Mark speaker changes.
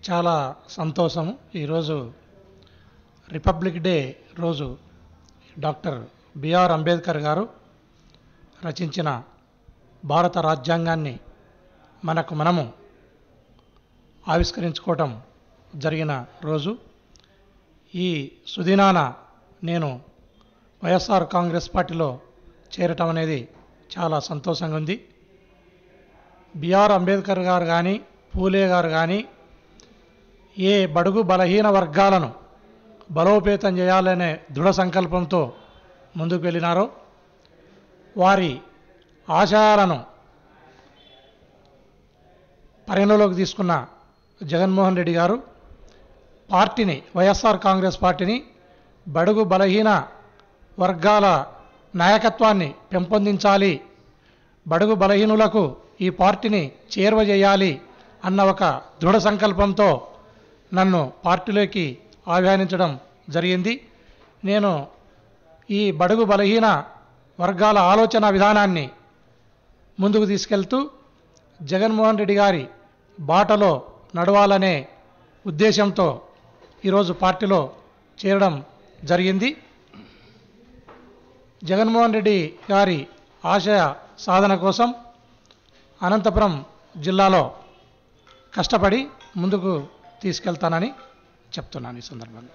Speaker 1: చాలా సంతోషం. ఈరోజు రిపబ్లిక్ డే రోజు డాక్టర్ బిఆర్ అంబేద్కర్ గారు రచించిన భారత రాజ్యాంగాన్ని మనము ఆవిష్కరించుకోవటం జరిగిన రోజు. ఈ సుదినాన నేను వైఎస్ఆర్ కాంగ్రెస్ పార్టీలో చేరటం అనేది చాలా సంతోషంగా ఉంది. బిఆర్ అంబేద్కర్ గారు కానీ, పూలే గారు కానీ ఏ బడుగు బలహీన వర్గాలను బలోపేతం చేయాలనే దృఢ సంకల్పంతో ముందుకు వెళ్ళినారో, వారి ఆశయాలను పరిగణలోకి తీసుకున్న జగన్మోహన్ రెడ్డి గారు పార్టీని, వైఎస్ఆర్ కాంగ్రెస్ పార్టీని బడుగు బలహీన వర్గాల నాయకత్వాన్ని పెంపొందించాలి, బడుగు బలహీనులకు ఈ పార్టీని చేరువ చేయాలి అన్న ఒక దృఢ సంకల్పంతో నన్ను పార్టీలోకి ఆహ్వానించడం జరిగింది. నేను ఈ బడుగు బలహీన వర్గాల ఆలోచన విధానాన్ని ముందుకు తీసుకెళ్తూ జగన్మోహన్ రెడ్డి గారి బాటలో నడవాలనే ఉద్దేశంతో ఈరోజు పార్టీలో చేరడం జరిగింది. జగన్మోహన్ రెడ్డి గారి ఆశయ సాధన కోసం అనంతపురం జిల్లాలో కష్టపడి ముందుకు తీసుకెళ్తానని చెప్తున్నాను ఈ సందర్భంగా.